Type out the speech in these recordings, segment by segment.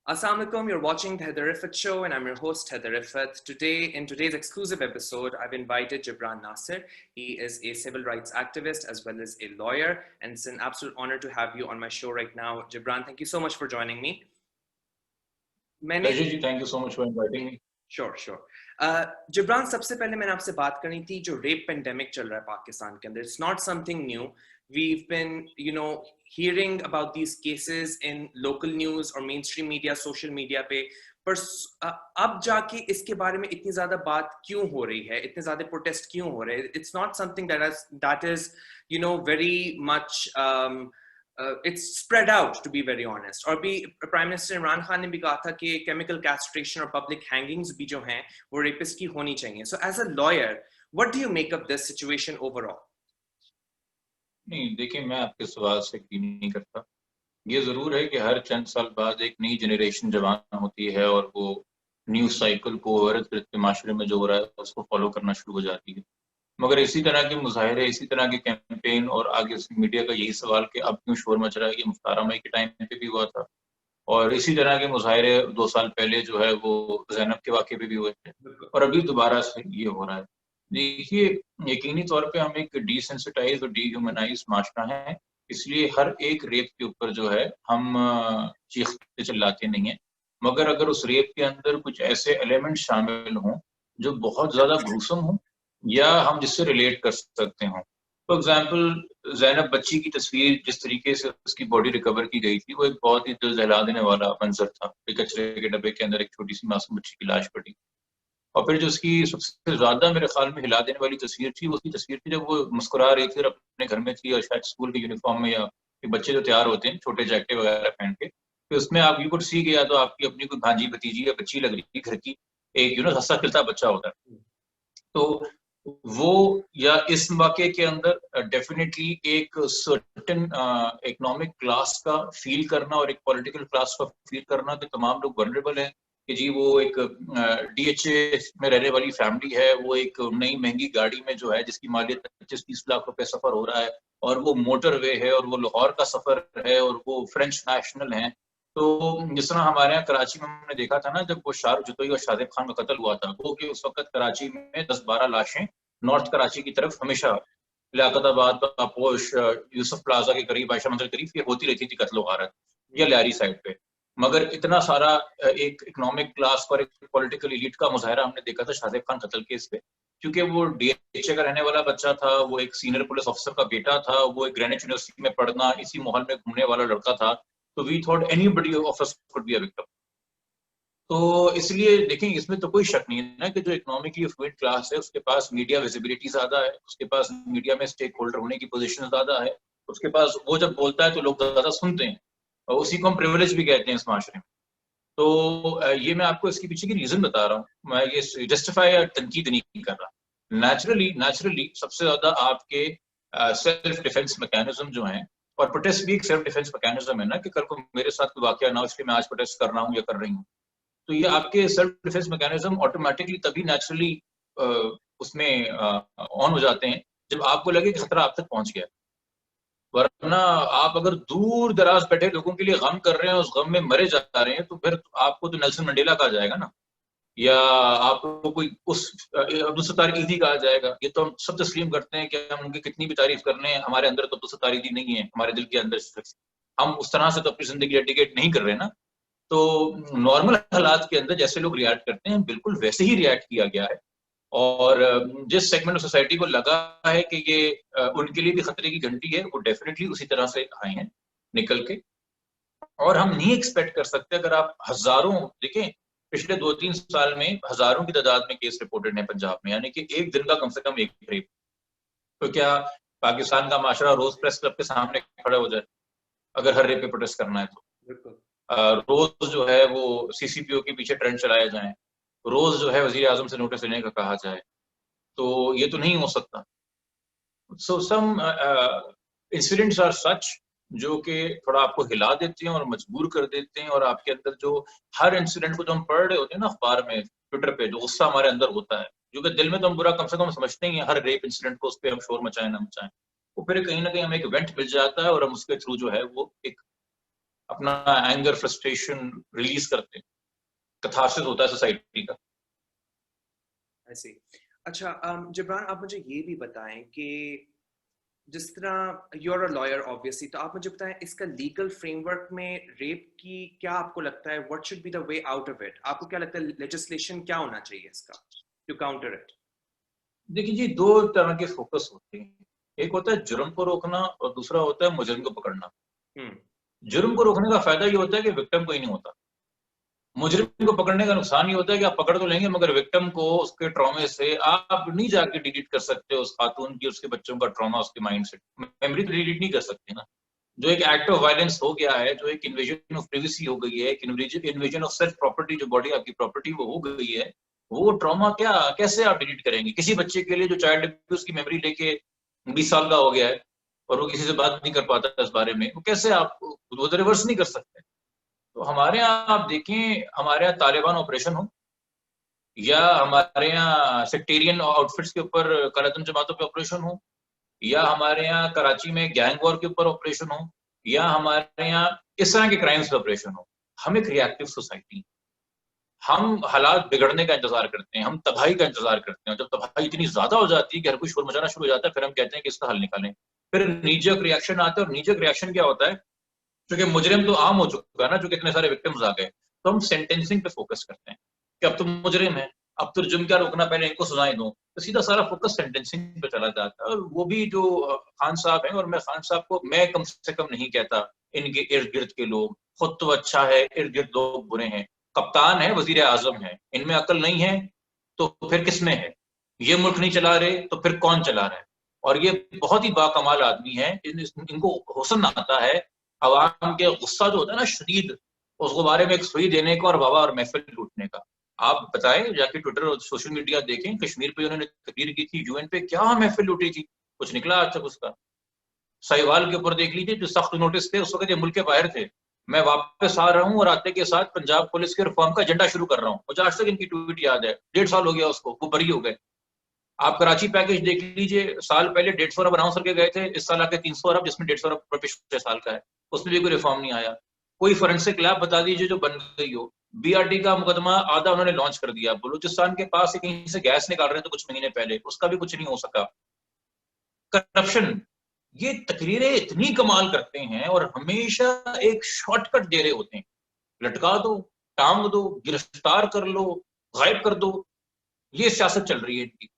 Assalamu alaikum, you're watching the Heather Riffat Show, and I'm your host, Heather Riffat. In today's exclusive episode, I've invited Gibran Nasir. He is a civil rights activist as well as a lawyer, and it's an absolute honor to have you on my show right now. Gibran, thank you so much for joining me. Pleasure ji, thank you so much for inviting me. Sure. Gibran, सबसे पहले मैंने आपसे बात करनी थी जो rape pandemic चल रहा है पाकिस्तान के अंदर. It's not something new. We've been, hearing about these cases in local news or mainstream media, social media पे. पर अब जाके इसके बारे में इतनी ज्यादा बात क्यों हो रही है, इतने ज्यादा प्रोटेस्ट क्यों हो रहे हैं? It's not something that is very much it's spread out, to be very honest. और भी प्राइम मिनिस्टर इमरान खान ने भी कहा था कि केमिकल कैस्ट्रेशन और पब्लिक हैंगिंग्स भी जो हैं वो रेपिस्ट की होनी चाहिए. So as a lawyer, what do you make up this situation overall? नहीं, देखिए, मैं आपके सवाल से एग्री नहीं करता. ये जरूर है कि हर चंद साल बाद एक नई जनरेशन जवान होती है और वो न्यूज साइकिल को इर्द गिर्द के माशरे में जो हो रहा है उसको फॉलो करना शुरू हो जाती है. मगर इसी तरह के मुजाहरे, इसी तरह के कैंपेन और आगे मीडिया का यही सवाल कि अब क्यों शोर मच रहा है, ये मुख्तार मई के टाइम पे भी हुआ था और इसी तरह के मुजाहरे 2 साल पहले जो है वो ज़ैनब के वाक़े पे भी हुए थे और अभी दोबारा से ये हो रहा है. देखिए, यकीनी तौर पे हम एक डिसेंसिटाइज और डिह्यूमनाइज माशरा है, इसलिए हर एक रेप के ऊपर जो है हम चीखते चिल्लाते नहीं हैं. मगर अगर उस रेप के अंदर कुछ ऐसे एलिमेंट शामिल हों जो बहुत ज़्यादा ग्रूसम हों या हम जिससे रिलेट कर सकते हों. फॉर एग्जाम्पल, ज़ैनब बच्ची की तस्वीर जिस तरीके से उसकी बॉडी रिकवर की गई थी वो एक बहुत ही दिल दहला देने वाला मंजर था. एक कचरे के डब्बे के अंदर एक छोटी सी मासूम बच्ची की लाश पड़ी और फिर जो उसकी सबसे ज्यादा मेरे ख्याल में हिला देने वाली तस्वीर थी, उसकी तस्वीर थी जब वो मुस्कुरा रही थी और अपने घर में थी और शायद स्कूल के यूनिफॉर्म में, या बच्चे जो तैयार होते हैं छोटे जैकेट वगैरह पहन के, तो उसमें आप यू कुड सी गया तो आपकी अपनी कोई भांजी भतीजी या बच्ची लग रही थी घर की, एक हंसा खिलता बच्चा होता है. तो वो या इस वाक़े के अंदर डेफिनेटली एक सर्टेन इकोनॉमिक क्लास का फील करना और एक पॉलिटिकल क्लास का फील करना कि तमाम लोग वल्नरेबल हैं, कि जी वो एक डीएचए में रहने वाली फैमिली है, वो एक नई महंगी गाड़ी में जो है जिसकी मालियत 25-30 लाख रुपए सफर हो रहा है और वो मोटरवे है और वो लाहौर का सफर है और वो फ्रेंच नेशनल है. तो जिस तरह हमारे यहाँ कराची में हमने देखा था ना, जब वो शाहरुख जतोई और शादिब खान का कत्ल हुआ था, वो कि उस वक्त कराची में 10-12 लाशें नॉर्थ कराची की तरफ हमेशा लियाकताबाद, पोश, यूसुफ प्लाजा के करीब, आयशा मंदिर के करीब ये होती रहती थी कत्लो गारत, या लियारी साइड पे. मगर इतना सारा एक इकोनॉमिक क्लास और एक पॉलिटिकल एलिट का मुजाहरा हमने देखा था शादिब खान कत्ल केस पे, क्योंकि वो डीएचए का रहने वाला बच्चा था, वो एक सीनियर पुलिस ऑफिसर का बेटा था, वो एक ग्रेनिच यूनिवर्सिटी में पढ़ना, इसी माहौल में घूमने वाला लड़का था. तो we thought anybody of us could be a victim. तो इसलिए देखें, इसमें तो कोई शक नहीं है ना कि जो इकोनॉमिकली फ्लुएंट क्लास है उसके पास मीडिया विजिबिलिटी ज्यादा है, उसके पास मीडिया में स्टेक होल्डर होने की पोजीशन ज्यादा है, उसके पास वो जब बोलता है तो लोग ज्यादा सुनते हैं और उसी को हम प्रिविलेज भी कहते हैं इस माशरे में. तो ये मैं आपको इसके पीछे की रीजन बता रहा हूँ, मैं ये जस्टिफाई या तनकीद नहीं कर रहा. नेचुरली सबसे ज्यादा आपके सेल्फ डिफेंस मैकेनिज्म जो हैं, और प्रोटेस्ट भी एक सेल्फ डिफेंस मैकेनिज्म है ना, कि कल को मेरे साथ कोई वाकया ना हो इसलिए मैं आज प्रोटेस्ट कर रहा हूँ या कर रही हूँ. तो ये आपके सेल्फ डिफेंस मैकेनिज्म ऑटोमेटिकली तभी नेचुरली उसमें ऑन हो जाते हैं जब आपको लगे कि खतरा आप तक पहुंच गया. वरना आप अगर दूर दराज बैठे लोगों के लिए गम कर रहे हैं, उस गम में मरे जा रहे हैं, तो फिर आपको तो नेल्सन मंडेला कहा जाएगा ना, या आपको कोई उस अब्दुल सत्तार ईदी कहा जाएगा. ये तो हम सब तस्लीम करते हैं कि हम उनकी कितनी भी तारीफ कर लें, हमारे अंदर तो अब्दुल सत्तार ईदी नहीं है, हमारे दिल के अंदर हम उस तरह से तो अपनी जिंदगी डेडिकेट नहीं कर रहे ना. तो नॉर्मल हालात के अंदर जैसे लोग रिएक्ट करते हैं बिल्कुल वैसे ही रिएक्ट किया गया है. और जिस सेगमेंट ऑफ सोसाइटी को लगा है कि ये उनके लिए भी खतरे की घंटी है, वो डेफिनेटली उसी तरह से आए हैं निकल के. और हम नहीं एक्सपेक्ट कर सकते, अगर आप हजारों देखें, पिछले 2-3 साल में हजारों की तादाद में केस रिपोर्टेड हैं पंजाब में, यानी कि एक दिन का कम से कम एक रेप. तो क्या पाकिस्तान का माशरा रोज प्रेस क्लब के सामने खड़ा हो जाए अगर हर रेप पे प्रोटेस्ट करना है तो? रोज जो है वो सीसीपीओ के पीछे ट्रेंड चलाए जाएं, रोज जो है वजीर आजम से नोटिस लेने का कहा जाए, तो ये तो नहीं हो सकता. सो सम इंसिडेंट्स आर सच जो कि थोड़ा आपको हिला देते हैं और मजबूर कर देते हैं, और आपके अंदर जो हर इंसिडेंट को जो हम पढ़ रहे होते हैं ना अखबार में, ट्विटर पे, जो गुस्सा हमारे अंदर होता है, जो कि दिल में तो हम बुरा कम से कम समझते ही हैं, हर रेप इंसिडेंट को उस पर हम शोर मचाएं ना मचाएं, वो फिर कहीं ना कहीं हमें एक इवेंट मिल जाता है और हम उसके थ्रू जो है वो एक अपना एंगर फ्रस्ट्रेशन रिलीज करते हैं, कथारसिस होता है सोसाइटी का। ऐसे अच्छा, जिब्रान आप मुझे ये भी बताएं कि जिस तरह you are a lawyer obviously, तो आप मुझे बताएं इसका लीगल फ्रेमवर्क में रेप की क्या आपको लगता है, what should be the way out of it? आपको क्या लगता है लेजिस्लेशन क्या होना चाहिए इसका टू काउंटर इट? देखिए जी, दो तरह के फोकस होते हैं, एक होता है जुर्म को रोकना और दूसरा होता है मुजरिम को पकड़ना। जुर्म को रोकने का फायदा ये होता है कि विक्टिम कोई नहीं होता, मुजरिम को पकड़ने का नुकसान ये होता है कि आप पकड़ तो लेंगे मगर विक्टिम को उसके ट्रॉमे से आप नहीं जाके डिलीट कर सकते, उस खातून की, उसके बच्चों का ट्रॉमा, उसके माइंड से मेमोरी तो डिलीट नहीं कर सकते ना। जो एक एक्ट ऑफ वायलेंस हो गया है, जो एक इन्वेजन ऑफ प्रिवेसी हो गई है, एक इन्वेजन ऑफ सेल्फ प्रॉपर्टी, जो बॉडी आपकी प्रॉपर्टी वो हो गई है, वो ट्रॉमा क्या कैसे आप डिलीट करेंगे? किसी बच्चे के लिए जो चाइल्ड अब्यूज की मेमोरी लेके 20 साल का हो गया है और वो किसी से बात नहीं कर पाता इस बारे में, वो कैसे आप वो तो रिवर्स नहीं कर सकते। तो हमारे यहाँ आप देखें, हमारे यहाँ तालिबान ऑपरेशन हो या हमारे यहाँ सेक्टेरियन आउटफिट्स के ऊपर करातन जमातों पे ऑपरेशन हो या हमारे यहाँ कराची में गैंग वॉर के ऊपर ऑपरेशन हो या हमारे यहाँ इस तरह के क्राइम्स पे ऑपरेशन हो, हम एक रिएक्टिव सोसाइटी, हम हालात बिगड़ने का इंतजार करते हैं, हम तबाही का इंतजार करते हैं। जब तबाही इतनी ज्यादा हो जाती है कि हर कोई शोर मचाना शुरू हो जाता है, फिर हम कहते हैं कि इसका हल निकालें। फिर नीजक रिएक्शन आता है, और नीजक रिएक्शन क्या होता है, क्योंकि मुजरिम तो आम हो चुका है ना, जो कितने सारे विक्टिम्स आ गए, तो हम सेंटेंसिंग पे फोकस करते हैं कि अब तो मुजरिम है, अब तो जुर्म क्या रोकना, पहले इनको सजाएं दो, तो सीधा सारा फोकस सेंटेंसिंग पे चला जाता है। और वो भी जो खान साहब हैं, और मैं खान साहब को मैं कम से कम नहीं कहता, इनके इर्द गिर्द के लोग, खुद तो अच्छा है, इर्द गिर्द लोग बुरे हैं, कप्तान है, वजीर आजम है, इनमें अकल नहीं है तो फिर किसमें है? ये मुल्क नहीं चला रहे तो फिर कौन चला रहा है? और ये बहुत ही बाकमाल आदमी है, इनको हुस्न आता है अवाम के गुस्सा जो होता है ना शदीद, उस गुब्बारे में एक सुई देने का और वावा और महफिल लूटने का। आप बताएं, जाके ट्विटर और सोशल मीडिया देखें, कश्मीर पे उन्होंने तकरीर की थी, यूएन पे क्या महफिल लूटी थी, कुछ निकला आज तक उसका? साहिवाल के ऊपर देख लीजिए, जो सख्त नोटिस थे, उस वक्त ये मुल्क के बाहर थे, मैं वापस आ रहा हूँ और आते के साथ पंजाब पुलिस के रिफॉर्म का एजेंडा शुरू कर रहा हूँ। मुझे आज तक इनकी ट्वीट याद है, 1.5 साल हो गया उसको, वो बरी हो गए। आप कराची पैकेज देख लीजिए, साल पहले 150 अरब अनाउंस करके गए थे, इस साल आके 300 अरब, जिसमें 150 अरब पिछले साल का है, उसमें भी कोई रिफॉर्म नहीं आया। कोई फोरेंसिक लैब बता दीजिए जो बन गई हो। बीआरटी का मुकदमा आधा उन्होंने लॉन्च कर दिया, बलूचिस्तान के पास से कहीं से गैस निकाल रहे थे कुछ महीने पहले, उसका भी कुछ नहीं हो सका। करप्शन, ये तकरीरें इतनी कमाल करते हैं और हमेशा एक शॉर्टकट दे रहे होते हैं, लटका दो, टांग दो, गिरफ्तार कर लो, गायब कर दो, ये सियासत चल रही है इनकी।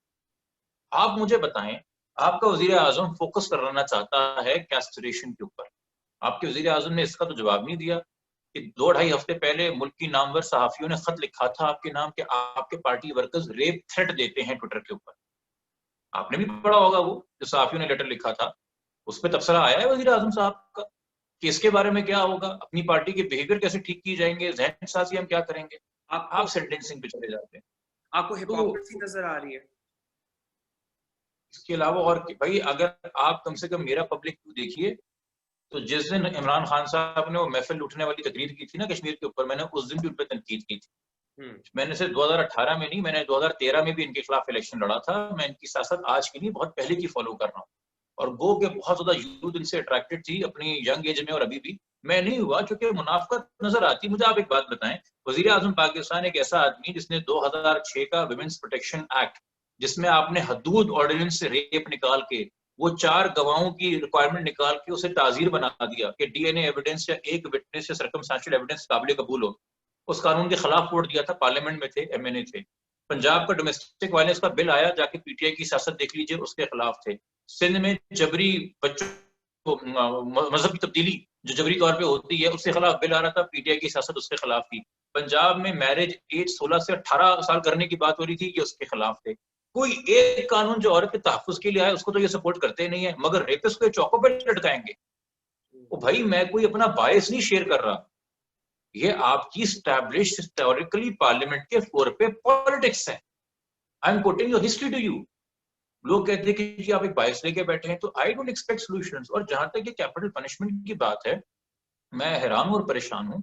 आप मुझे बताएं, आपका वजीर आजम फोकस करना चाहता है कैस्ट्रेशन के ऊपर, आपके वजीर आजम ने इसका तो जवाब नहीं दिया कि 2-2.5 हफ्ते पहले मुल्क की नामवर सहाफियों ने खत लिखा था आपके नाम के, आपके पार्टी वर्कर्स रेप थ्रेट देते हैं ट्विटर के ऊपर। आपने भी पढ़ा होगा वो जो सहाफियों ने लेटर लिखा था, उस पर तबसरा आया है वजीर आजम साहब का कि इसके बारे में क्या होगा, अपनी पार्टी के बिहेवियर कैसे ठीक की जाएंगे, जहन साजी हम क्या करेंगे। आप सेंटेंसिंग पे चले जाते हैं। आपको हिपोक्रेसी नजर आ रही है? इसके अलावा और भाई, अगर आप कम से कम मेरा पब्लिक देखिए, तो जिस दिन इमरान खान साहब ने वो महफिल लूटने वाली तकरीर की थी ना कश्मीर के ऊपर, मैंने उस दिन भी उन पर तनकीद की थी। मैंने सिर्फ 2018 में नहीं, मैंने 2013 में भी इनके खिलाफ इलेक्शन लड़ा था। मैं इनकी सियासत आज की नहीं, बहुत पहले की फॉलो कर रहा हूँ, और गो के बहुत ज्यादा यूथ इनसे अट्रैक्टेड थी अपनी यंग एज में, और अभी भी मैं नहीं हुआ क्योंकि मुनाफकत नजर आती। मुझे आप एक बात बताएं, वजीर आजम पाकिस्तान एक ऐसा आदमी जिसने 2006 का विमेंस प्रोटेक्शन एक्ट, जिसमें आपने हदूद ऑर्डिनेंस से रेप निकाल के, वो 4 गवाहों की रिक्वायरमेंट निकाल के उसे ताजीर बना दिया कि डीएनए एविडेंस या एक विटनेस या सर्कमस्टेंशियल एविडेंस काबिल कबूल हो। उस कानून के खिलाफ वोट दिया था, पार्लियामेंट में थे, एमएनए थे। पंजाब का डोमेस्टिक वायलेंस का बिल आया, जाके पीटीआई की सियासत देख लीजिए, उसके खिलाफ थे। सिंध में जबरी बच्चों को मजहब की तब्दीली जो जबरी तौर पे होती है, उसके खिलाफ बिल आ रहा था, पीटीआई की सियासत उसके खिलाफ थी। पंजाब में मैरिज एज 16 से 18 साल करने की बात हो रही थी, ये उसके खिलाफ थे। कोई एक कानून जो औरत के तहफ्फुज के लिए आया उसको तो ये सपोर्ट करते नहीं है, मगर रेपिस्ट को चौकों पे लटकाएंगे। ओ भाई, मैं कोई अपना बायस नहीं शेयर कर रहा, ये आपकी स्टैब्लिश्ड हिस्टोरिकली पार्लियामेंट के फ्लोर पे पॉलिटिक्स है। I am quoting your history to you. लोग कहते हैं कि जी आप एक बायस लेके बैठे हैं, तो आई डोंट एक्सपेक्ट सॉल्यूशंस। और जहां तक ये कैपिटल पनिशमेंट की बात है, मैं हैरान और परेशान हूं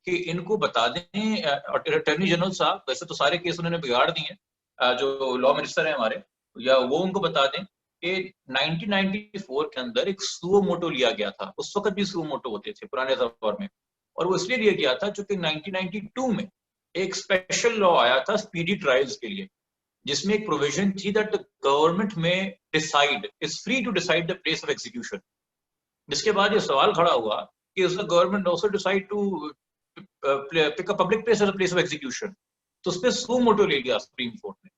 कि इनको बता दें, अटॉर्नी जनरल साहब, वैसे तो सारे केस उन्होंने बिगाड़ दिए हैं, जो लॉ मिनिस्टर है हमारे, या वो उनको बता दें कि 1994 के अंदर एक सुओ मोटो लिया गया था। उस वक्त भी सुओ मोटो होते थे पुराने दौर में, और वो इसलिए दिया गया था क्योंकि 1992 में एक स्पेशल लॉ आया था स्पीडी ट्रायल्स के लिए, जिसमें एक प्रोविजन थी दैट द गवर्नमेंट में decide is free to decide the place of execution. जिसके बाद ये सवाल खड़ा हुआ कि is the government also decide to pick a public place as a place of execution. तो उस पर सू मोटो ले लिया सुप्रीम कोर्ट ने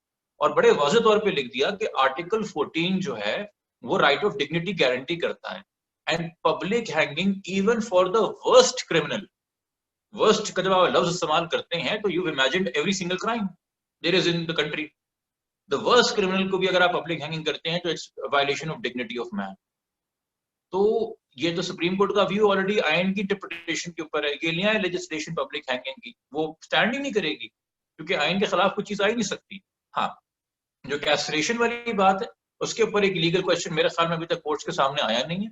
और बड़े वाज़ेह तौर पे लिख दिया कि आर्टिकल 14 जो है वो राइट ऑफ डिग्निटी गारंटी करता है and public hanging even for the worst criminal. Worst का जब आप लफ्ज इस्तेमाल करते हैं तो you imagine every single crime there is in the country. The worst criminal को भी अगर आप पब्लिक हैंगिंग करते हैं तो it's violation of dignity of man. तो ये तो सुप्रीम कोर्ट का व्यू ऑलरेडी आइन की इंटरप्रिटेशन के ऊपर है, ये नहीं है लेजिस्लेशन पब्लिक हैंगिंग की, वो स्टैंड ही नहीं करेगी क्योंकि आइन के खिलाफ कुछ चीज आ ही नहीं सकती। हाँ, जो कैस्ट्रेशन वाली बात है उसके ऊपर एक लीगल क्वेश्चन मेरे ख्याल में अभी तक कोर्ट्स के सामने आया नहीं है,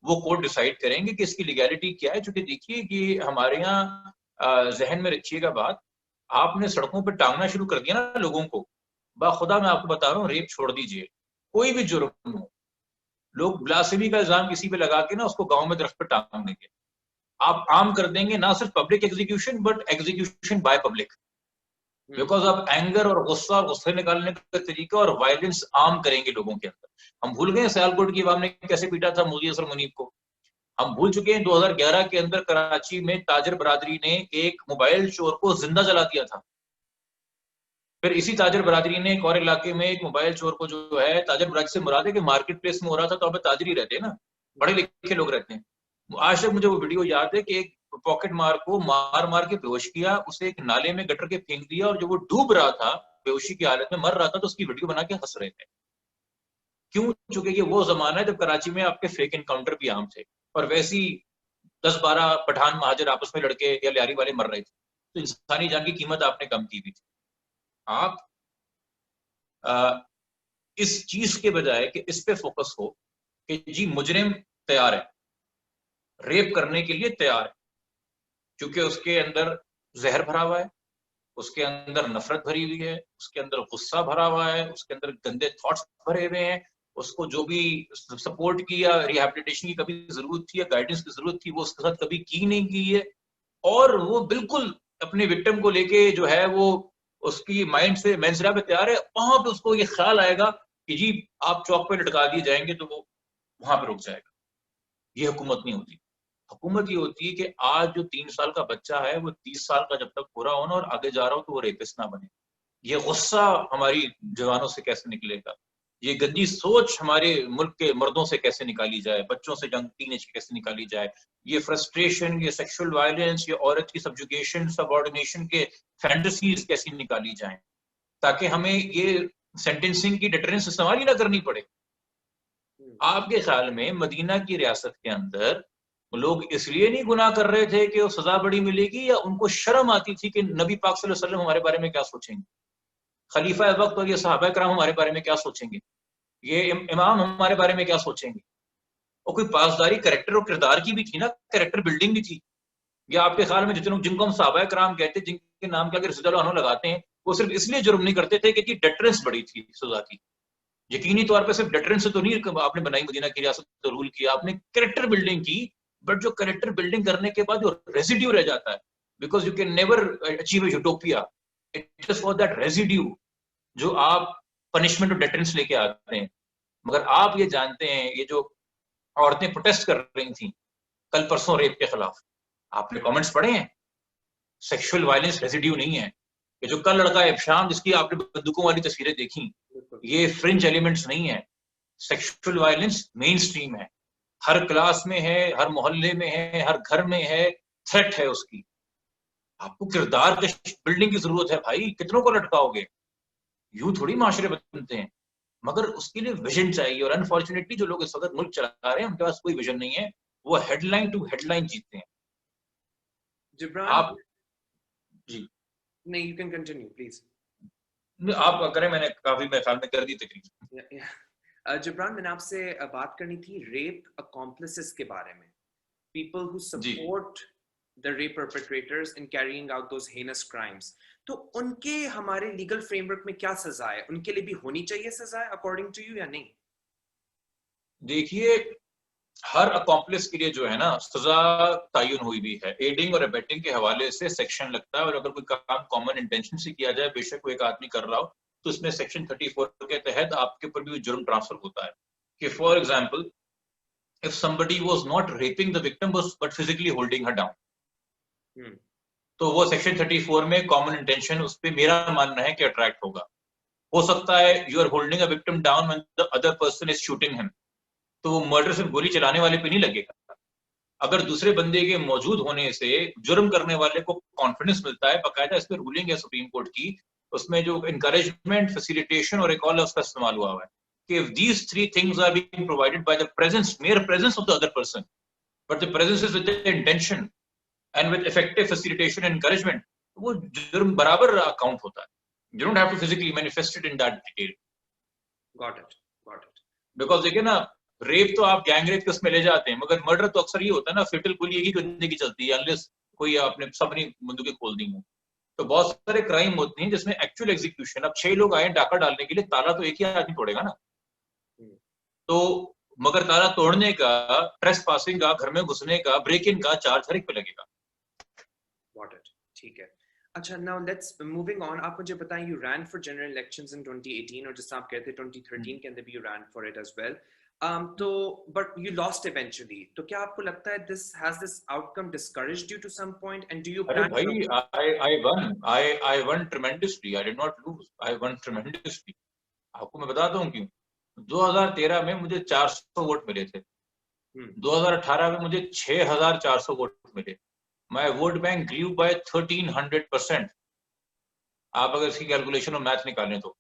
वो कोर्ट डिसाइड करेंगे कि इसकी लीगैलिटी क्या है। क्योंकि देखिए कि हमारे यहाँ जहन में रखिएगा बात, आपने सड़कों पर टांगना शुरू कर दिया ना लोगों को, बाखुदा मैं आपको बता रहा हूँ, रेप छोड़ दीजिए, कोई भी जुर्म हो, लोग ब्लास्फेमी का इल्जाम किसी पे लगा के ना उसको गांव में दरख्त पर टांग देंगे। आप आम कर देंगे ना सिर्फ public execution but execution by public, because आप एंगर और गुस्सा और गुस्से निकालने का तरीका और वायलेंस आम करेंगे लोगों के अंदर। हम भूल गए सियालकोट की अवाम ने कैसे पीटा था मुल्की असर मुनीब को, हम भूल चुके हैं 2011 के अंदर कराची में ताजर बरादरी ने एक मोबाइल चोर को जिंदा जला दिया था। फिर इसी ताजर बरादरी ने एक और इलाके में एक मोबाइल चोर को, जो है ताजर बरादरी से मुराद है कि मार्केट प्लेस में हो रहा था, तो अब ताजर ही रहते हैं ना, पढ़े लिखे लोग रहते हैं। आज तक मुझे वो वीडियो याद है कि एक पॉकेट मार को मार मार के बेहोश किया, उसे एक नाले में गटर के फेंक दिया और जब वो डूब रहा था बेहोशी की हालत में मर रहा था तो उसकी वीडियो बना के हंस रहे थे। क्यों? चूंकि ये वो जमाना है जब कराची में आपके फेक एनकाउंटर भी आम थे और वैसी 10-12 पठान महाजर आपस में लड़के या लियारी वाले मर रहे थे, तो इंसानी जान की कीमत आपने कम की हुई थी। आप इस चीज के बजाय कि इस पे फोकस हो कि जी मुजरिम तैयार है, रेप करने के लिए तैयार है, क्योंकि उसके अंदर जहर भरा हुआ है, उसके अंदर नफरत भरी हुई है, उसके अंदर गुस्सा भरा हुआ है, उसके अंदर गंदे थॉट्स भरे हुए हैं, उसको जो भी सपोर्ट की या रिहैबिलिटेशन की कभी जरूरत थी या गाइडेंस की जरूरत थी वो उसके साथ कभी की नहीं की है, और वो बिल्कुल अपने विक्टिम को लेके जो है वो उसकी माइंड से मेंसरा पे तैयार है। वहां पे उसको ये ख्याल आएगा कि जी आप चौक पे लटका दिए जाएंगे तो वो वहां पे रुक जाएगा। ये हुकूमत नहीं होती। हुकूमत ये होती है कि आज जो 3 साल का बच्चा है वो 30 साल का जब तक पूरा होना और आगे जा रहा हो तो वो रेपिस्ट ना बने। ये गुस्सा हमारी जवानों से कैसे निकलेगा, ये गंदी सोच हमारे मुल्क के मर्दों से कैसे निकाली जाए, बच्चों से यंग टीनेज कैसे निकाली जाए, ये फ्रस्ट्रेशन, ये सेक्सुअल वायलेंस, ये औरत की सब्जुगेशन सबऑर्डिनेशन के फैंटेसीज कैसे निकाली जाए, ताकि हमें ये सेंटेंसिंग की डिटरेंस इस्तेमाल ही ना करनी पड़े। आपके ख्याल में मदीना की रियासत के अंदर लोग इसलिए नहीं गुनाह कर रहे थे कि वो सजा बड़ी मिलेगी, या उनको शर्म आती थी कि नबी पाक सल्लल्लाहु अलैहि वसल्लम हमारे बारे में क्या सोचेंगे, खलीफा वक्त और ये सहाबा कराम हमारे बारे में क्या सोचेंगे, ये इमाम हमारे बारे में क्या सोचेंगे। और कोई पासदारी कैरेक्टर और किरदार की भी थी ना, कैरेक्टर बिल्डिंग भी थी। या आपके ख्याल में जितने जिनको हम सहाबा कराम कहते, जिनके नाम के आगे रज़ियल्लाहु अन्हु लगाते हैं, वो सिर्फ इसलिए जुर्म नहीं करते थे कि डेटरेंस बड़ी थी सजा की। यकीनी तौर पे सिर्फ डेटरेंस से तो नहीं आपने बनाई मदीना की रियासत, तो रूल किया आपने, कैरेक्टर बिल्डिंग की। बट जो कैरेक्टर बिल्डिंग करने के बाद जो रेजिड्यू रह जाता है, because you can never achieve utopia, it is for that residue जो आप पनिशमेंट और डेटरेंस लेके आते हैं। मगर आप ये जानते हैं, ये जो औरतें प्रोटेस्ट कर रही थी कल परसों रेप के खिलाफ, आपने कमेंट्स पढ़े हैं? सेक्सुअल वायलेंस रेजिड्यू नहीं है। ये जो कल लड़का इब्शाम जिसकी आपने बंदूकों वाली तस्वीरें देखी, ये फ्रिंज एलिमेंट्स नहीं है। सेक्सुअल वायलेंस मेन स्ट्रीम है, हर क्लास में है, हर मोहल्ले में है, हर घर में है, थ्रेट है उसकी। आपको किरदार बिल्डिंग की जरूरत है भाई, कितनों को लटकाओगे? यूं थोड़ी माशरे बनते हैं। मगर उसके लिए विजन चाहिए, और अनफॉर्चुनेटली जो लोग इस वक्त मुल्क चला रहे हैं उनके पास कोई विजन नहीं है, वो हेडलाइन टू हेडलाइन जीतते हैं। जिब्रान, आप जी नहीं, यू कैन कंटिन्यू प्लीज। आप करें, मैंने काफी मेरे ख्याल में कर दी तकरीर। जिब्रान, मैंने आपसे बात करनी थी रेप अकॉम्प्लिसेस के बारे में, people who support the rape perpetrators in carrying out those heinous crimes. तो उनके हमारे लीगल फ्रेमवर्क में क्या सजा है? उनके लिए भी होनी चाहिए सजा अकॉर्डिंग टू यू या नहीं? देखिए, हर अकॉम्प्लिस के लिए जो है ना सजा तयन हुई भी है। एडिंग और अबेटिंग के हवाले से सेक्शन लगता है, और अगर कोई काम कॉमन इंटेंशन से किया जाए, बेशक कोई एक आदमी कर रहा हो, तो इसमें सेक्शन 34 के तहत आपके ऊपर भी जुर्म ट्रांसफर होता है। कि for example, if somebody was not raping the victim but physically holding her down, तो वो सेक्शन 34 में कॉमन इंटेंशन उस पर मेरा मानना है कि अट्रैक्ट होगा। हो सकता है you are holding a victim down when the other person is shooting him, तो वो मर्डर सिर्फ गोली चलाने वाले पे नहीं लगेगा। अगर दूसरे बंदे के मौजूद होने से जुर्म करने वाले को कॉन्फिडेंस मिलता है, बाकायदा इस पर रूलिंग है सुप्रीम कोर्ट की, उसमें जो इंकरेजमेंट, फैसिलिटेशन और एक और उसका इस्तेमाल हुआ है कि if these three things are being provided by the presence, mere presence of the other person, but the presence is with the intention and with effective facilitation and encouragement, वो जुर्म बराबर अकाउंट होता है। You don't have to physically manifest it in that detail. Got it, got it. Because देखिए ना, rape तो आप gang rape के उसमें ले जाते हैं, मगर मर्डर तो अक्सर ये होता है ना, फेटल गोली एक ही बंदे की चलती है, अनलेस कोई आपने सबने बंदूकें खोल दी हो। तो बहुत सारे क्राइम होते हैं जिसमें एक्चुअल एग्जीक्यूशन, अब 6 लोग आए डाका डालने के लिए, ताला तो एक ही आदमी तोड़ेगा ना, तो मगर ताला तोड़ने का, ट्रेस पासिंग का, घर में घुसने का, ब्रेक इन का चार्ज हर एक पे लगेगा। Got it. ठीक है। अच्छा, now let's moving on. आप मुझे बताएं, you ran for general elections in 2018, और जैसा आप कहते 2013 के अंदर भी you ran for it as well. तो but you lost eventually. तो क्या आपको लगता है this outcome discouraged you to some point, and do you अरे plan? भाई, I won tremendously. I did not lose. I won tremendously. आपको मैं बताता हूँ क्यों। 2013 में मुझे 400 वोट मिले थे। 2018 में मुझे 6,400 वोट मिले। My vote bank grew by 1300%. आप अगर इसकी कैलकुलेशन और मैथ निकालें तो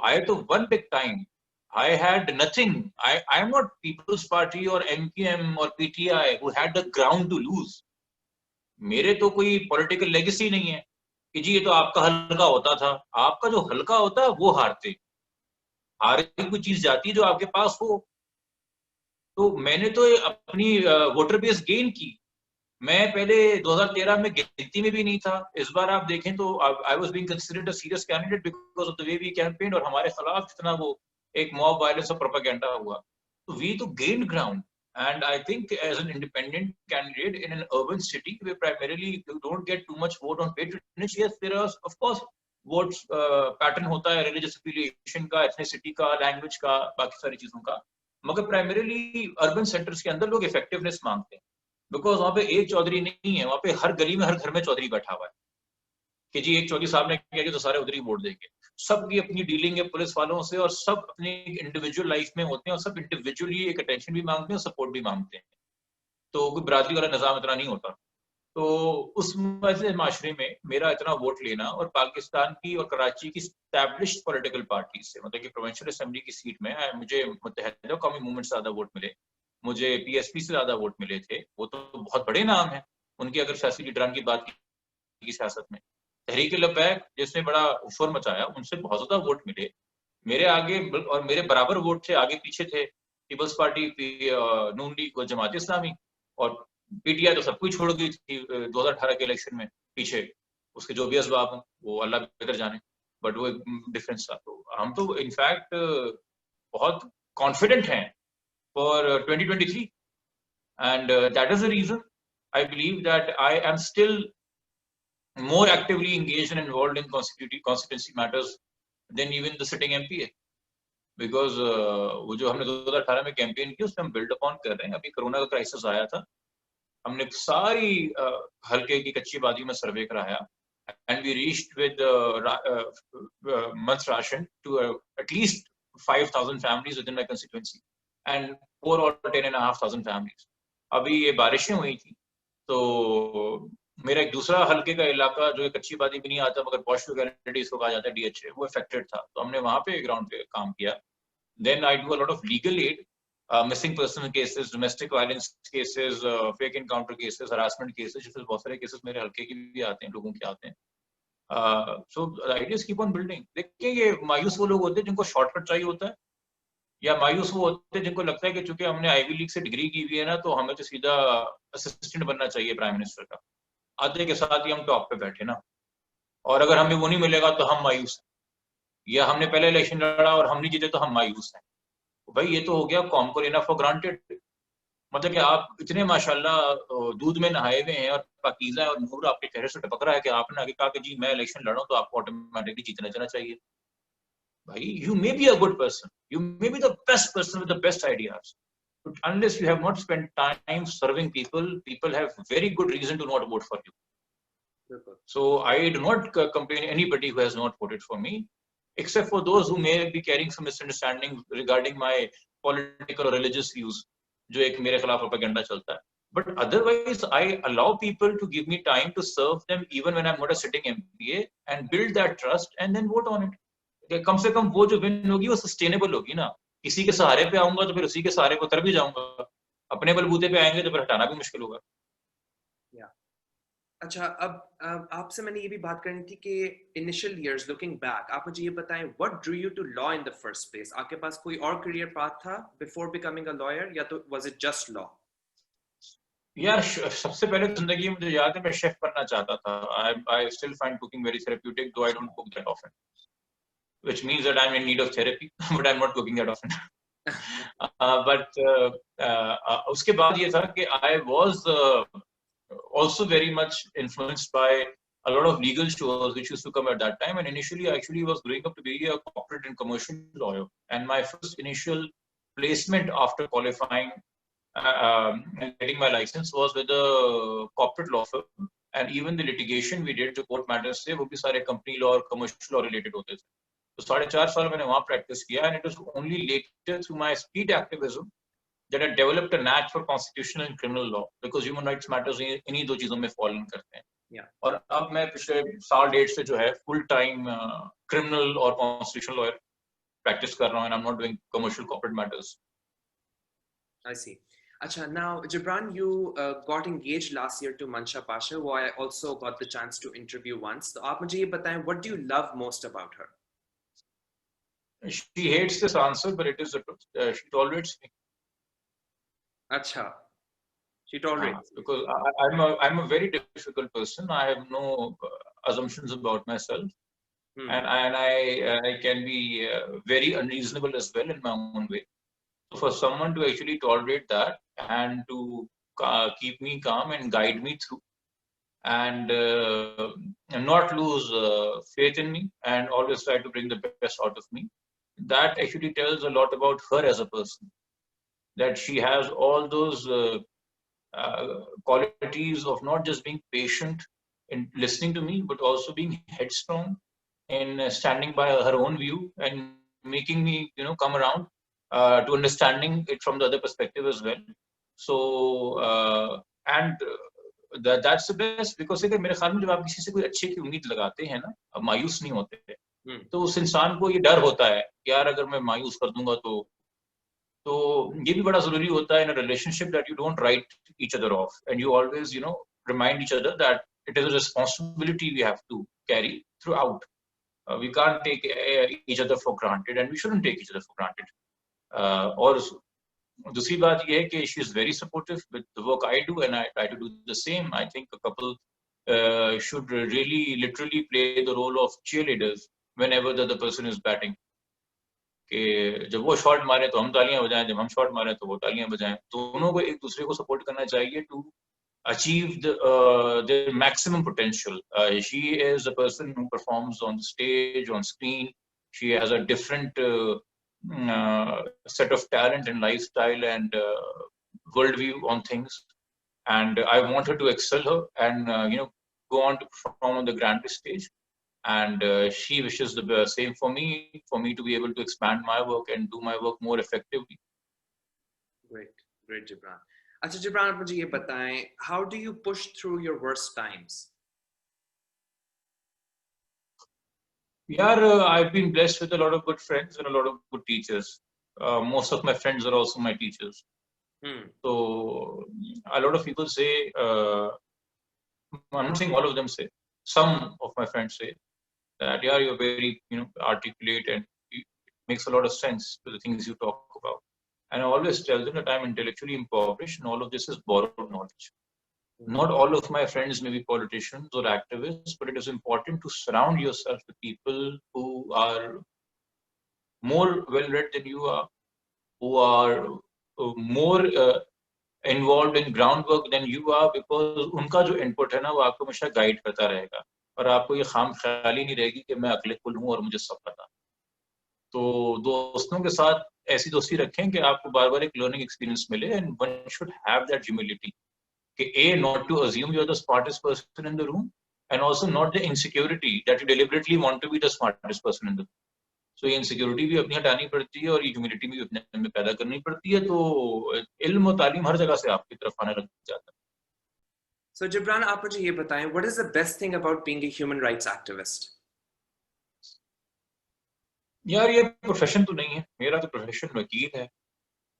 I तो one big time. I had nothing. I am not People's Party or MQM or PTI who had the ground to lose. मेरे तो कोई पॉलिटिकल लेगेसी नहीं है कि जी ये तो आपका हल्का होता था। आपका जो हल्का होता है वो हारते, हारे कोई चीज जाती जो आपके पास हो। तो मैंने तो अपनी वोटर बेस गेन की। मैं पहले 2013 में गिनती में भी नहीं था। इस बार आप देखें तो I was being considered a serious candidate because of the way we campaign, और हमारे खिलाफ इतना वो एक मॉब वायलेंस और प्रोपेगेंडा हुआ। तो वी तो gain ground, and I think as an independent candidate in an urban city where primarily you don't get too much vote on patronage, yes there are of course votes pattern होता है religious affiliation का, ethnicity का, language का, बाकी सारी चीजों का, मगर primarily urban centers के अंदर लोग effectiveness मांगते हैं। बिकॉज वहां पे एक चौधरी नहीं है, वहां पे हर गली में हर घर में चौधरी बैठा हुआ है कि जी एक चौधरी साहब ने कह दिया तो सारे उधर ही वोट देंगे। सबकी अपनी डीलिंग है पुलिस वालों से, और सब अपनी इंडिविजुअल लाइफ में होते हैं, और सब इंडिविजुअली एक अटेंशन भी मांगते हैं, सपोर्ट भी मांगते हैं। तो कोई बरादरी वाला निजाम इतना नहीं होता। तो उस माशरे में मेरा इतना वोट लेना, और पाकिस्तान की और कराची की स्टैब्लिश्ड पॉलिटिकल पार्टी से, मतलब कि प्रोविंशियल असेंबली की सीट में मुझे मुत्तहिदा कौमी मूवमेंट से ज्यादा वोट मिले, मुझे पीएसपी से ज्यादा वोट मिले थे। वो तो बहुत बड़े नाम है उनकी, अगर सियासी लीडरान की बात की सियासत में। तहरीक लब्बैक जिसने बड़ा शोर मचाया, उनसे बहुत ज्यादा वोट मिले। मेरे आगे और मेरे बराबर वोट थे, आगे पीछे थे पीपल्स पार्टी, नून लीग और जमात इस्लामी, और पीटीआई तो सब कुछ छोड़ गई थी 2018 के इलेक्शन में पीछे। उसके जो भी असबाब हैं वो अल्लाह बेहतर जाने, बट वो डिफरेंस था। तो हम तो इनफैक्ट बहुत कॉन्फिडेंट हैं for 2023, and that is the reason I believe that I am still more actively engaged and involved in constituency matters than even the sitting MPA, because वो जो हमने 2018 में कैंपेन की उसमें हम बिल्ड अपॉन कर रहे हैं। अभी कोरोना का क्राइसिस आया था, हमने सारी हल्के की कच्ची बादी में सर्वे कराया, and we reached with month ration to at least 5,000 families within my constituency and overall 10,500 families. अभी ये बारिशें हुई थी, तो मेरा एक दूसरा हल्के का इलाका जो कच्ची बादी भी नहीं आता मगर पॉश लोकेलिटी इसको कहा जाता है DHA, वो अफेक्टेड था, तो हमने वहां पे ग्राउंड पे काम किया। Then I do a lot of legal aid, missing person cases, domestic violence cases, fake encounter cases, harassment cases, जिसमें बहुत सारे केसेस मेरे हल्के के भी आते हैं, लोगों के आते हैं। सो आइडियाज कीप ऑन बिल्डिंग। देखिए ये मायूस वो लोग होते हैं जिनको शॉर्टकट चाहिए होता है, या मायूस वो होते हैं जिनको लगता है कि चूंकि हमने आईवी लीग से डिग्री की हुई है ना, तो हमें तो सीधा असिस्टेंट बनना चाहिए प्राइम मिनिस्टर का, आधे के साथ ही हम टॉप पे बैठे ना, और अगर हमें वो नहीं मिलेगा तो हम मायूस हैं, या हमने पहले इलेक्शन लड़ा और हम नहीं जीते तो हम मायूस हैं। भाई ये तो हो गया कॉम को लेना फॉर ग्रांटेड। मतलब कि आप इतने माशाल्लाह दूध में नहाए हुए हैं और पाकीज़ा है और नूर आपके चेहरे से टपक रहा है कि आपने आगे कहा कि जी मैं इलेक्शन लड़ रहा हूँ तो आपको ऑटोमेटिकली जीतना जाना चाहिए। भाई you may be a good person, you may be the best person with the best ideas, but unless you have not spent time serving people, people have very good reason to not vote for you. So I do not complain anybody who has not voted for me, except for those who may be carrying some misunderstanding regarding my political or religious views, जो एक मेरे खिलाफ propaganda चलता है. But otherwise, I allow people to give me time to serve them even when I'm not a sitting MPA and build that trust and then vote on it. कम से कम वो जो win होगी वो sustainable होगी ना. किसी के सहारे पे आऊंगा तो फिर उसी के सहारे पे उतर भी जाऊंगा. अपने बलबूते पे आएंगे तो फिर हटाना भी मुश्किल होगा. अच्छा, अब आपसे मैंने ये भी बात करनी थी कि इनिशियल इयर्स लुकिंग बैक आप मुझे ये बताएं what drew you to law in the first place. आपके पास कोई और करियर पाथ था बिफोर बिकमिंग अ लॉयर या तो वाज इट जस्ट लॉ? यार सबसे पहले जिंदगी में मुझे याद है मैं शेफ बनना चाहता था. I still find cooking very therapeutic though I don't cook that often, which means that I'm in need of therapy but I'm not cooking that often. But उसके बाद ये था कि I was also very much influenced by a lot of legal shows which used to come at that time, and initially I actually was growing up to be a corporate and commercial lawyer, and my first initial placement after qualifying and getting my license was with a corporate law firm, and even the litigation we did, जो court matters थे, वो भी सारे company law और commercial law related होते थे. तो 4.5 साल मैंने वहाँ practice किया, and it was only later through my street activism that I developed a knack for constitutional and criminal law, because human rights matters इन्हीं दो चीजों में fall in करते हैं. और अब मैं पिछले साल डेढ़ से जो है full time criminal और constitutional lawyer practice कर रहा हूँ, and I'm not doing commercial corporate matters. I see. Acha, now Gibran, you got engaged last year to Mansha Pasha, who I also got the chance to interview once. So, आप मुझे ये बताएं, what do you love most about her? She hates this answer, but it is the truth. She tolerates me. Acha, she tolerates. Because I'm a very difficult person. I have no assumptions about myself, and I can be very unreasonable as well in my own way. So for someone to actually tolerate that and to keep me calm and guide me through, and not lose faith in me, and always try to bring the best out of me, that actually tells a lot about her as a person. That she has all those qualities of not just being patient in listening to me, but also being headstrong in standing by her own view and making me, come around to understanding it from the other perspective as well. So, that's the best, because मेरे ख्याल में जब आप किसी से कोई अच्छे की उम्मीद लगाते हैं ना, अब मायूस नहीं होते, तो उस इंसान को ये डर होता है यार अगर मैं मायूस कर दूंगा तो ये भी बड़ा जरूरी होता है in a relationship that you don't write each other off, and you always remind each other that it is a responsibility we have to carry throughout. We can't take each other for granted, and we shouldn't take each other for granted. और दूसरी बात ये है कि she is very supportive with the work I do, and I try to do the same. I think a couple should really literally play the role of cheerleaders whenever the other person is batting. कि जब वो shot मारे तो हम तालियां बजाएं, जब हम शॉट मारे तो वो तालियां बजाएं. दोनों को एक दूसरे को सपोर्ट करना चाहिए to achieve their maximum potential. She is a person who performs on the stage, on screen. She has a different set of talent and lifestyle and worldview on things, and I want her to excel her and go on to perform on the grandest stage. And she wishes the same for me to be able to expand my work and do my work more effectively. Great, Gibran. अच्छा Gibran, आप मुझे ये बताएं, how do you push through your worst times? Yeah, I've been blessed with a lot of good friends and a lot of good teachers. Most of my friends are also my teachers. So a lot of people say, I'm not saying all of them say, some of my friends say that you're very articulate and it makes a lot of sense to the things you talk about. And I always tell them that I'm intellectually impoverished and all of this is borrowed knowledge. Not all of my friends may be politicians or activists, but it is important to surround yourself with people who are more well-read than you are, who are more involved in groundwork than you are, because उनका जो input है ना वो आपको हमेशा guide करता रहेगा और आपको ये खाम ख्याली नहीं रहेगी कि मैं अगले कुल हूँ और मुझे सब पता। तो दोस्तों के साथ ऐसी दोस्ती रखें कि आपको बार बार एक लर्निंग एक्सपीरियंस मिले, and one should have that humility कि a not to assume you are the smartest person in the room, and also not the insecurity that you deliberately want to be the smartest person in the room. So ये insecurity भी अपनी हटानी पड़ती है और ये humility भी अपने में पैदा करनी पड़ती है। तो इल्म और तालीम हर जगह से आपकी तरफ आने लग जाता है। So Gibran, आप मुझे ये बताएं, what is the best thing about being a human rights activist? यार ये प्रोफेशन तो नहीं है, मेरा तो प्रोफेशन वकील है।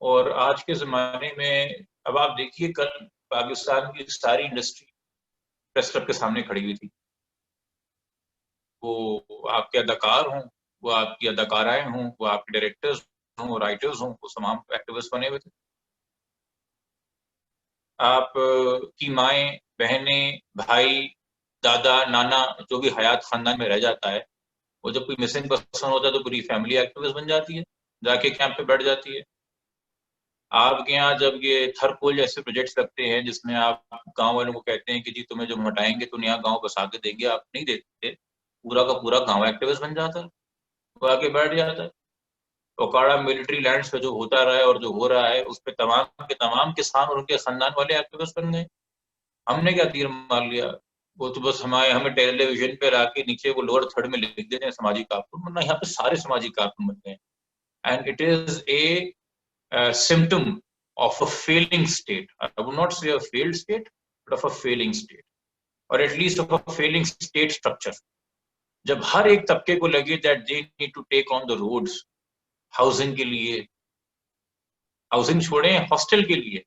और आज के ज़माने में अब आप देखिए, कल पाकिस्तान की सारी इंडस्ट्री प्रेस क्लब के सामने खड़ी हुई थी। वो आपके अदाकार हों, वो आपकी अदाकाराएं हों, वो आपके डायरेक्टर्स हों, राइटर्स हों, वो तमाम एक्टिविस्ट बने हुए थे। आप की माएँ, बहनें, भाई, दादा, नाना जो भी हयात खानदान में रह जाता है, वो जब कोई मिसिंग पर्सन होता है तो पूरी फैमिली एक्टिविस्ट बन जाती है, जाके कैंप पे बैठ जाती है। आपके यहाँ जब ये थरकोल जैसे प्रोजेक्ट्स लगते हैं जिसमें आप गांव वालों को कहते हैं कि जी तुम्हें जो हटाएंगे तो नया गांव बसा के देंगे, आप नहीं देते, पूरा का पूरा गांव एक्टिविस्ट बन जाता है, वो आके बैठ जाता है। ओकाड़ा मिलिट्री लैंड्स पे जो होता रहा है और जो हो रहा है उस पे तमाम के तमाम किसान और उनके खानदान वाले एक्टिविस्ट बन गए। हमने क्या तीर मार लिया? वो तो बस हमें टेलीविजन पे ला के नीचे वो लोअर थर्ड में लिख देते हैं सामाजिक कारकुन, वरना यहाँ पे सारे सामाजिक कारकुन बन गए। And it is a symptom of a failing state. I would not say a failed state, but of a failing state, or at least of a failing state structure. जब हर एक तबके को लगे that they need to take on the roads, housing के लिए, housing छोड़े hostel के लिए,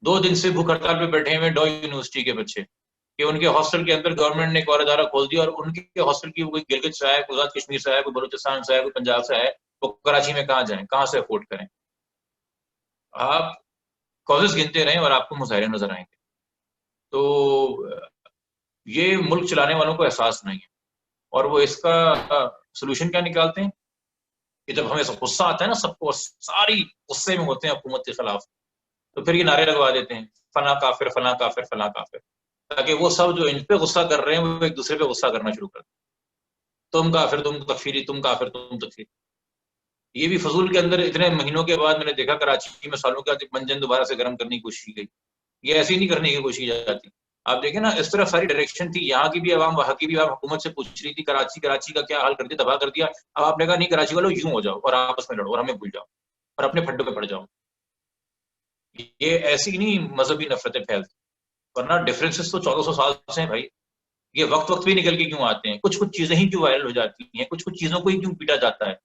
2 दिन से भूख हड़ताल पे बैठे हुए डॉ यूनिवर्सिटी के बच्चे कि उनके हॉस्टल के अंदर गवर्नमेंट ने एक और अदारा खोल दिया और उनके हॉस्टल की कोई गिलगित से है, कोई आजाद कश्मीर से है, कोई बलूचिस्तान से है, कोई पंजाब से है, वो कराची में कहाँ जाएं, कहाँ से अफोर्ड करें? आप कॉजेस गिनते रहें और आपको मुजाहिरे नजर आएंगे। तो ये मुल्क चलाने वालों को एहसास नहीं है और वो इसका सोल्यूशन क्या निकालते हैं कि जब हमें सब गुस्सा आता है ना, सबको सारी गुस्से में होते हैं हुकूमत के खिलाफ, तो फिर ये नारे लगवा देते हैं फला काफिर फला काफिर फला काफिर, ताकि वो सब जो इन पे गुस्सा कर रहे हैं वो एक दूसरे पे गुस्सा करना शुरू कर दें। तुम काफिर, तुम तकफीरी, तुम काफिर, तुम तकफीरी। ये भी फजूल के अंदर इतने महीनों के बाद मैंने देखा कराची में सालों के बाद मंजन दोबारा से गर्म करने की कोशिश की गई। ये ऐसी नहीं करने की कोशिश की जाती। आप देखें ना, इस तरफ सारी डायरेक्शन थी, यहाँ की भी आवाम वहाँ की भी आवाम हुकूमत से पूछ रही थी कराची का क्या हाल कर दिया, तबाह कर दिया। अब आपने कहा नहीं, कराची वालों यूं हो जाओ और आपस में लड़ो और हमें भूल जाओ और अपने फड्डों पे पड़ जाओ। ये ऐसी नहीं मजहबी नफरतें फैलती, वरना डिफरेंसेस तो 1400 साल से हैं भाई। ये वक्त वक्त भी निकल के क्यों आते हैं? कुछ कुछ चीजें ही क्यों वायरल हो जाती हैं, कुछ कुछ चीजों को ही क्यों पीटा जाता है?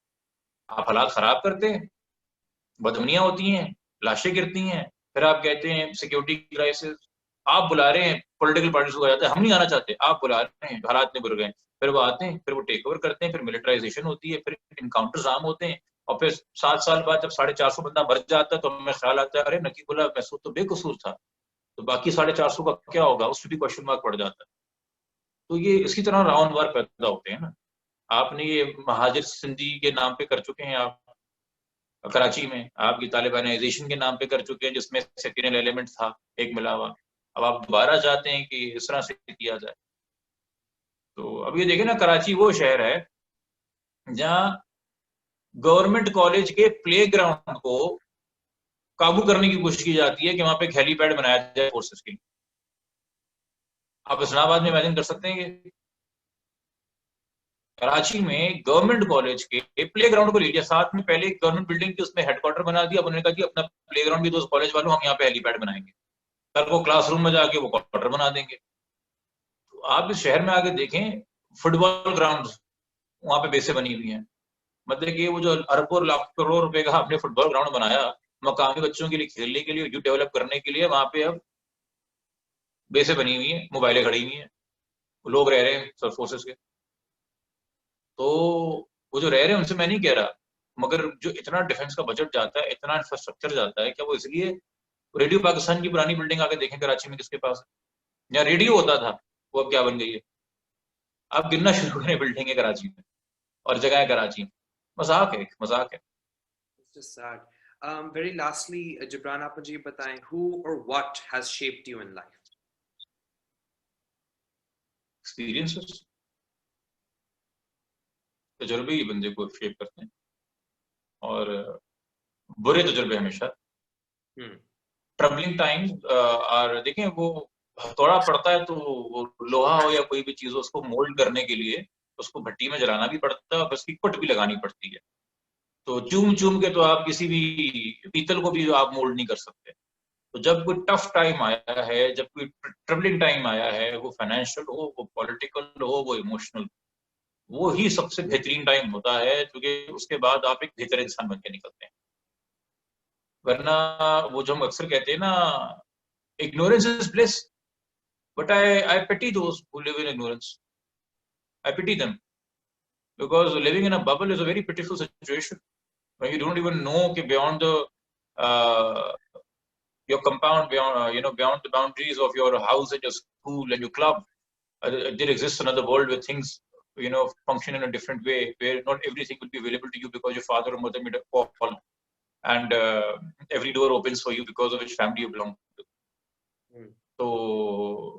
आप हालात खराब करते हैं, बदमनियां होती हैं, लाशें गिरती हैं, फिर आप कहते हैं सिक्योरिटी क्राइसिस। आप बुला रहे हैं, पॉलिटिकल पार्टीज को आ जाते हैं, हम नहीं आना चाहते, आप बुला रहे हैं, हालात में बुर गए, फिर वो आते हैं, फिर वो टेक ओवर करते हैं, फिर मिलिटराइजेशन होती है, फिर इनकाउंटर्स आम होते हैं, और फिर 7 साल बाद जब 450 बंदा मर जाता है तो हमें ख्याल आता है अरे नकीबुल्लाह महसूद तो बेकसूर था, तो बाकी 450 का क्या होगा, उस पर भी क्वेश्चन मार्क पड़ जाता है। तो ये इसी तरह राउंड वार पैदा होते हैं ना। आपने ये महाजिर सिंधी के नाम पे कर चुके हैं आप कराची में, आपकी तालिबानाइजेशन के नाम पे कर चुके हैं जिसमें सेक्युलर एलिमेंट था एक मिला हुआ। अब आप दोबारा चाहते हैं कि इस तरह से किया जाए। तो अब ये देखें ना, कराची वो शहर है जहां गवर्नमेंट कॉलेज के प्लेग्राउंड को काबू करने की कोशिश की जाती है कि वहां पे एक हेलीपैड बनाया जाए फोर्सेस के। आप इस्लामाबाद में इमेजिन कर सकते हैं कि कराची में गवर्नमेंट कॉलेज के प्लेग्राउंड को ले लिया, साथ में पहले गवर्नमेंट बिल्डिंग की उसमें हेडक्वार्टर बना दिया। अब उन्होंने कहा कि अपना प्लेग्राउंड भी दो कॉलेज वालों, हम यहाँ पे हेलीपैड बनाएंगे, कल वो क्लासरूम में जाके वो क्वार्टर बना देंगे। तो आप इस शहर में आके देखें, फुटबॉल ग्राउंड वहां पे बेसें बनी हुई हैं। मतलब कि वो जो अरबों लाख करोड़ रुपए का आपने फुटबॉल ग्राउंड बनाया मकामी बच्चों के लिए खेलने के लिए, यूथ डेवलप करने के लिए, वहां पे अब बेसें बनी हुई हैं, मोबाइलें खड़ी हुई हैं, लोग रह रहे हैं सब फोर्सेस के। तो वो जो रह रहे हैं उनसे मैं नहीं कह रहा, मगर जो इतना डिफेंस का बजट जाता है, इतना इंफ्रास्ट्रक्चर जाता है, क्या वो इसलिए रेडियो पाकिस्तान की पुरानी बिल्डिंग आके देखें कराची में किसके पास है? या रेडियो होता था, वो अब क्या बन गई है? आप गिनना शुरू करें बिल्डिंग कराची में और जगह है कराची में। मजाक है, मजाक है। It's just sad. Very lastly, Gibran, आप मुझे बताएं, who or what has shaped you in life? Experiences, तजुर्बे ही बंदे को शेप करते हैं, और बुरे तजुर्बे हमेशा ट्रबलिंग टाइम्स और देखें, वो हथौड़ा पड़ता है तो वो लोहा हो या कोई भी चीज हो, उसको मोल्ड करने के लिए उसको भट्टी में जलाना भी पड़ता है और उसकी कुट भी लगानी पड़ती है। तो चूम चूम के तो आप किसी भी पीतल को भी आप मोल्ड नहीं कर सकते। तो जब कोई टफ टाइम आया है, जब कोई ट्रबलिंग टाइम आया है, वो फाइनेंशियल हो, वो पॉलिटिकल हो, वो इमोशनल, वो ही सबसे बेहतरीन टाइम होता है, क्योंकि उसके बाद आप एक बेहतर इंसान बन के निकलते हैं। वरना वो जो हम अक्सर कहते हैं ना, ignorance is bliss, but I pity those who live in ignorance. I pity them, because living in a bubble is a very pitiful situation when you don't even know कि beyond the your compound, beyond beyond the boundaries of your house and your school and your club, there exists another world where things function in a different way, where not everything will be available to you because your father or mother made a call, and every door opens for you because of which family you belong to. तो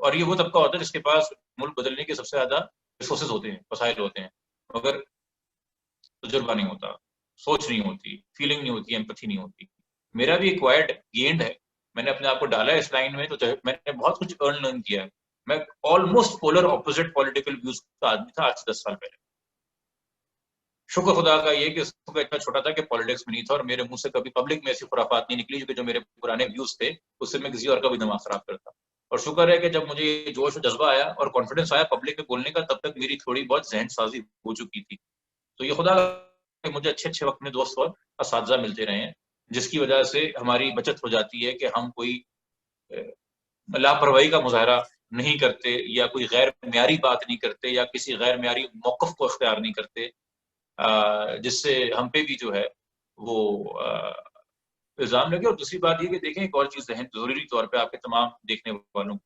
और ये वो तबका होता है जिसके पास मुल्क बदलने के सबसे ज्यादा रिसोर्सेज होते हैं, वसाइल होते हैं, मगर तजुर्बा नहीं होता, सोच नहीं होती, फीलिंग नहीं होती, एम्पैथी नहीं होती। मेरा भी एक्वायर्ड गेन्ड है, मैंने अपने आप को डाला है इस लाइन में, तो मैंने बहुत कुछ लर्न किया है। मैं almost polar opposite political views का आदमी था आज से 10 साल पहले। शुक्र खुदा का ये कि उसका इतना छोटा था कि पॉलिटिक्स में नहीं था और मेरे मुंह से कभी पब्लिक में ऐसी खुराफात नहीं निकली, क्योंकि जो मेरे पुराने व्यूज थे उससे मैं किसी और का भी दिमाग खराब करता। और शुक्र है कि जब मुझे जोश और जज्बा आया और कॉन्फिडेंस आया पब्लिक में बोलने का, तब तक मेरी थोड़ी बहुत जहन साजी हो चुकी थी। तो ये खुदा मुझे अच्छे अच्छे वक्त में दोस्त और असातिज़ा मिलते रहे हैं, जिसकी वजह से हमारी बचत हो जाती है कि हम कोई लापरवाही का मुजाहरा नहीं करते, या कोई गैर म्यारी बात नहीं करते, या किसी गैर म्यारी मौक़िफ़ को इख्तियार नहीं करते, जिससे हम पे भी जो है वो इल्ज़ाम लगे। और दूसरी बात ये कि देखें, एक और चीज़ जहन ज़रूरी तौर पे आपके तमाम देखने वालों,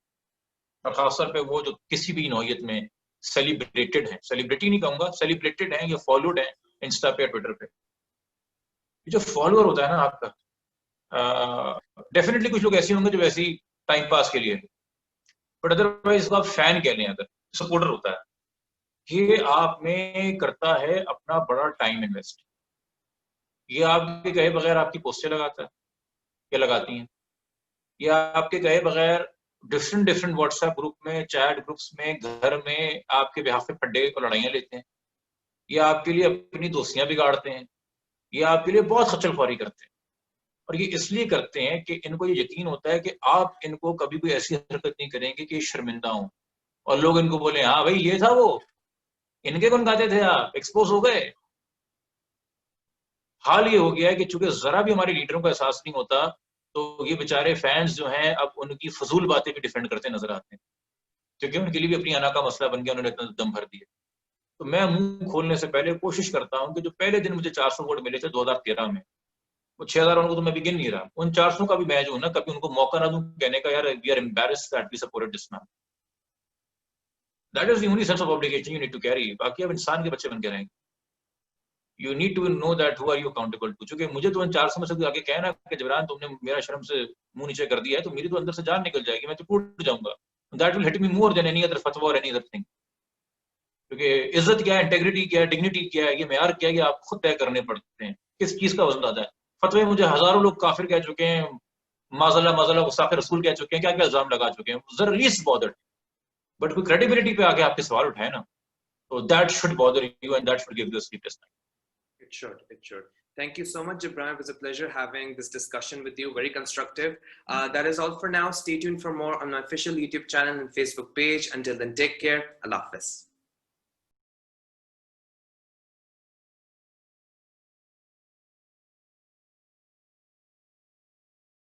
और ख़ासतौर पे वो जो किसी भी नौइयत में सेलिब्रेटेड है, सेलिब्रिटी नहीं कहूँगा, सेलिब्रेटेड है या फॉलोड है इंस्टा पे, ट्विटर पे, जो फॉलोअर होता है ना आपका, डेफिनेटली कुछ लोग ऐसे होंगे जो वैसे ही टाइम पास के लिए, बट अदरवाइज इसको आप फैन कह लें, अगर सपोर्टर होता है, ये आप में करता है अपना बड़ा टाइम इन्वेस्ट। ये आपके कहे बगैर आपकी पोस्टें लगाता है या लगाती हैं, या आपके कहे बगैर डिफरेंट व्हाट्सएप ग्रुप में, चैट ग्रुप्स में, घर में आपके बिहाफ पे फड्डे और लड़ाइयाँ लेते हैं, या आपके लिए अपनी दोस्तियां बिगाड़ते हैं, या आपके लिए बहुत खच्चरख्वारी करते हैं। और ये इसलिए करते हैं कि इनको ये यकीन होता है कि आप इनको कभी कोई ऐसी हरकत नहीं करेंगे कि शर्मिंदा हों और लोग इनको बोले, हाँ भाई ये था वो, इनके कौन गाते थे आप, एक्सपोज हो गए। हाल ये हो गया है कि चूंकि जरा भी हमारे लीडरों का एहसास नहीं होता, तो ये बेचारे फैंस जो हैं अब उनकी फजूल बातें भी डिफेंड करते नजर आते हैं, क्योंकि उनके लिए भी अपनी आना का मसला बन गया, उन्होंने इतना दम भर दिया। तो मैं मुंह खोलने से पहले कोशिश करता हूं कि जो पहले दिन मुझे 400 वोट मिले थे 2013 में, वो 6000 उनको तो मैं भी गिन नहीं रहा, उन 400 का भी मैं जो हूं ना, कभी उनको मौका ना दूं कहने का, यार we are embarrassed that we supported this man. That is the only sense of obligation you need to carry. बाकी अब इंसान के बच्चे बन के रहेंगे। You need to know that who are you accountable to. चूंकि मुझे तो उन 400 में से आगे कहना कि जबरान तुमने मेरा शर्म से मुंह नीचे कर दिया है, तो मेरी तो अंदर से जान निकल जाएगी, मैं तो टूट जाऊंगा। That will hit me more than any other फतवा और एनी अदर थिंग। क्योंकि इज्जत क्या है, इंटेग्रिटी क्या है, डिग्निटी क्या है, ये मेयार क्या है, ये आप खुद तय करने पड़ते हैं किस चीज का वजन ज्यादा है। फतवे मुझे हजारों लोग काफिर कह चुके हैं, माज़ल्लाह गुस्ताखे रसूल कह चुके हैं, क्या क्या इल्जाम लगा चुके हैं, जरा लीस्ट बॉदर्ड। बट कोई क्रेडिबिलिटी पे आके आपके सवाल उठाए ना, तो that should bother you and that should give you a sleepless night. It should. It should. Thank you so much, Gibran. It was a pleasure having this discussion with you. Very constructive. That is all for now. Stay tuned for more on my official YouTube channel and Facebook page. Until then, take care. Allah Hafiz.